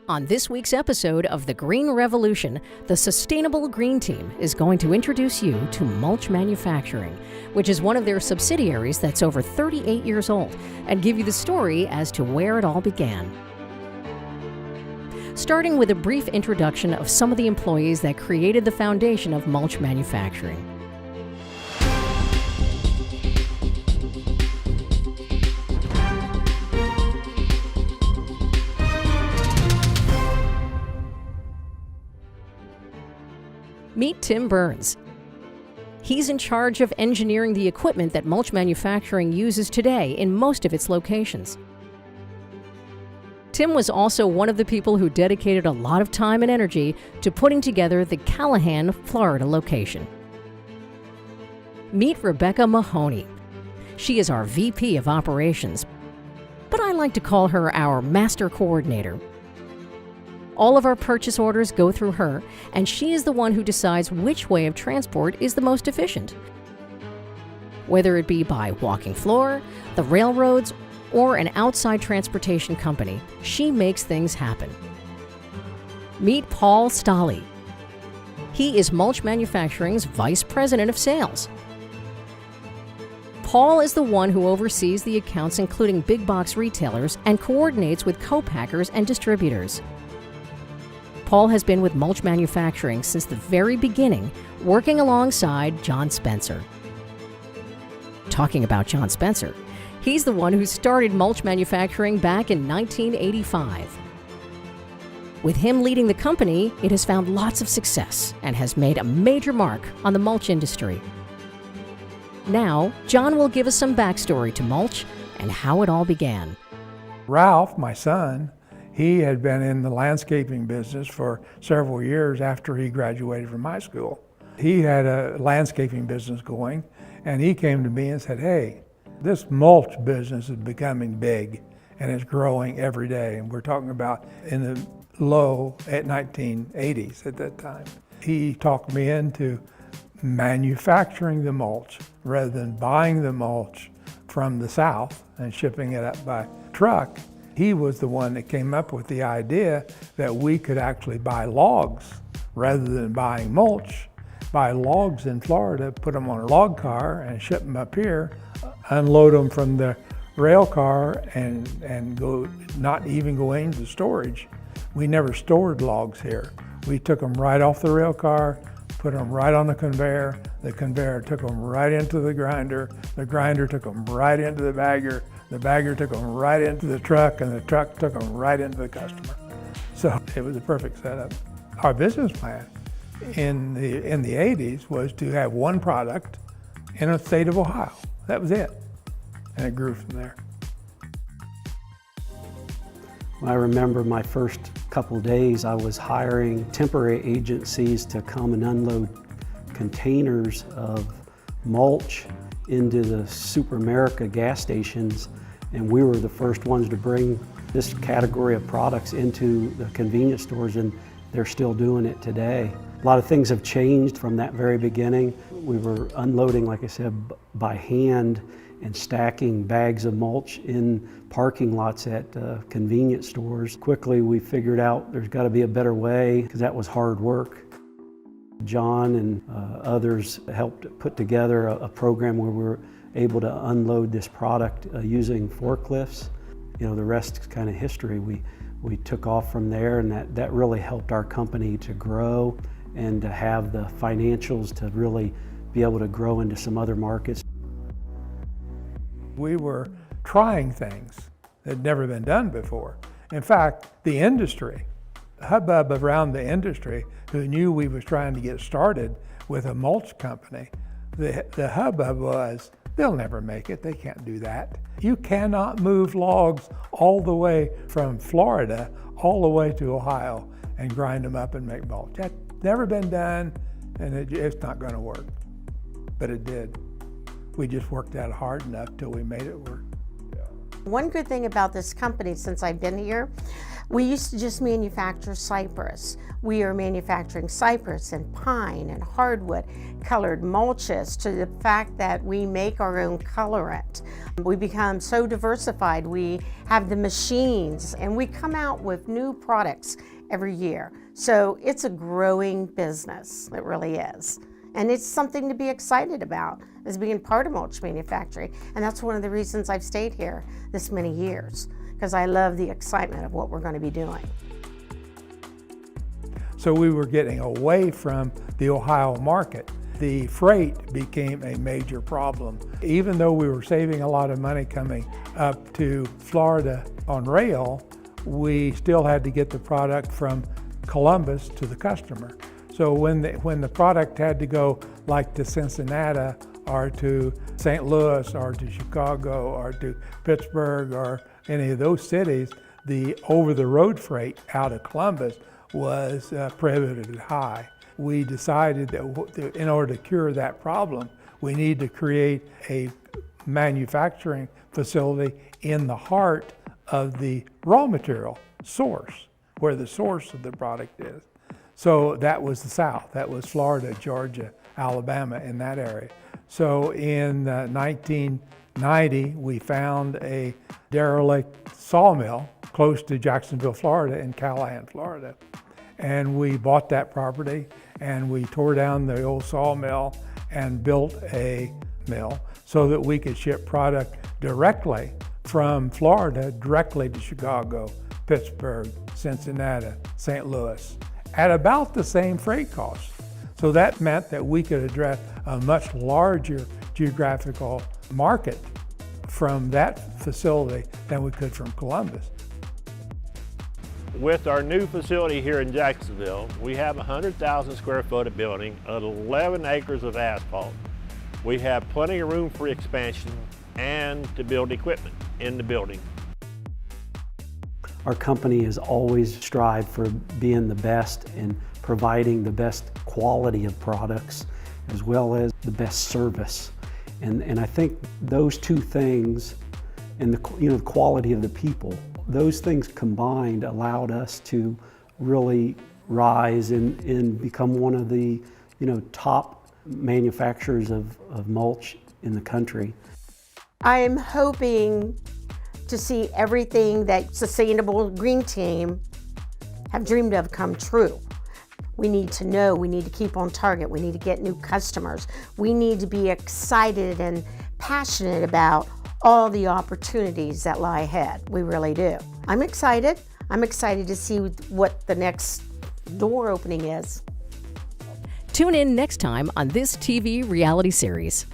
On this week's episode of The Green Revolution, the Sustainable Green Team is going to introduce you to Mulch Manufacturing, which is one of their subsidiaries that's over 38 years old, and give you the story as to where it all began. Starting with a brief introduction of some of the employees that created the foundation of Mulch Manufacturing. Meet Tim Burns. He's in charge of engineering the equipment that Mulch Manufacturing uses today in most of its locations. Tim was also one of the people who dedicated a lot of time and energy to putting together the Callahan, Florida location. Meet Rebecca Mahoney. She is our VP of Operations, but I like to call her our Master Coordinator. All of our purchase orders go through her, and she is the one who decides which way of transport is the most efficient. Whether it be by walking floor, the railroads, or an outside transportation company, she makes things happen. Meet Paul Stolle. He is Mulch Manufacturing's Vice President of Sales. Paul is the one who oversees the accounts including big box retailers and coordinates with co-packers and distributors. Paul has been with Mulch Manufacturing since the very beginning, working alongside John Spencer. Talking about John Spencer, he's the one who started Mulch Manufacturing back in 1985. With him leading the company, it has found lots of success and has made a major mark on the mulch industry. Now, John will give us some backstory to mulch and how it all began. Ralph, my son, he had been in the landscaping business for several years after he graduated from high school. He had a landscaping business going, and he came to me and said, "Hey, this mulch business is becoming big and it's growing every day." And we're talking about in the low at 1980s at that time. He talked me into manufacturing the mulch rather than buying the mulch from the south and shipping it up by truck. He was the one that came up with the idea that we could actually buy logs rather than buying mulch, buy logs in Florida, put them on a log car and ship them up here, unload them from the rail car and go, not even go into storage. We never stored logs here. We took them right off the rail car, put them right on the conveyor took them right into the grinder took them right into the bagger took them right into the truck, and the truck took them right into the customer. So it was a perfect setup. Our business plan in the 80s was to have one product in the state of Ohio. That was it, and it grew from there. I remember my first couple days, I was hiring temporary agencies to come and unload containers of mulch into the Super America gas stations, and we were the first ones to bring this category of products into the convenience stores, and they're still doing it today. A lot of things have changed from that very beginning. We were unloading, like I said, by hand and stacking bags of mulch in parking lots at convenience stores. Quickly we figured out there's got to be a better way, because that was hard work. John and others helped put together a program where we were able to unload this product using forklifts. You know, the rest is kind of history. We took off from there, and that really helped our company to grow and to have the financials to really be able to grow into some other markets. We were trying things that had never been done before. In fact, the industry, hubbub around the industry, who knew we was trying to get started with a mulch company, the hubbub was, they'll never make it, they can't do that. You cannot move logs all the way from Florida all the way to Ohio and grind them up and make mulch. That's never been done, and it's not going to work. But it did. We just worked at it hard enough till we made it work. One good thing about this company since I've been here, we used to just manufacture cypress. We are manufacturing cypress and pine and hardwood, colored mulches, to the fact that we make our own colorant. We become so diversified. We have the machines and we come out with new products every year. So it's a growing business, it really is. And it's something to be excited about as being part of Mulch Manufacturing. And that's one of the reasons I've stayed here this many years, because I love the excitement of what we're going to be doing. So we were getting away from the Ohio market. The freight became a major problem. Even though we were saving a lot of money coming up to Florida on rail, we still had to get the product from Columbus to the customer. So when the product had to go like to Cincinnati or to St. Louis or to Chicago or to Pittsburgh or any of those cities, the over-the-road freight out of Columbus was prohibitively high. We decided that in order to cure that problem, we need to create a manufacturing facility in the heart of the raw material source, where the source of the product is. So that was the South. That was Florida, Georgia, Alabama, in that area. So in 1990, we found a derelict sawmill close to Jacksonville, Florida, in Callahan, Florida. And we bought that property and we tore down the old sawmill and built a mill so that we could ship product directly from Florida directly to Chicago, Pittsburgh, Cincinnati, St. Louis, at about the same freight cost. So that meant that we could address a much larger geographical market from that facility than we could from Columbus. With our new facility here in Jacksonville, we have 100,000 square foot of building, 11 acres of asphalt. We have plenty of room for expansion and to build equipment in the building. Our company has always strived for being the best and providing the best quality of products as well as the best service. And I think those two things and the quality of the people, those things combined allowed us to really rise and become one of the top manufacturers of mulch in the country. I'm hoping to see everything that Sustainable Green Team have dreamed of come true. We need to know, we need to keep on target, we need to get new customers. We need to be excited and passionate about all the opportunities that lie ahead. We really do. I'm excited. I'm excited to see what the next door opening is. Tune in next time on this TV reality series.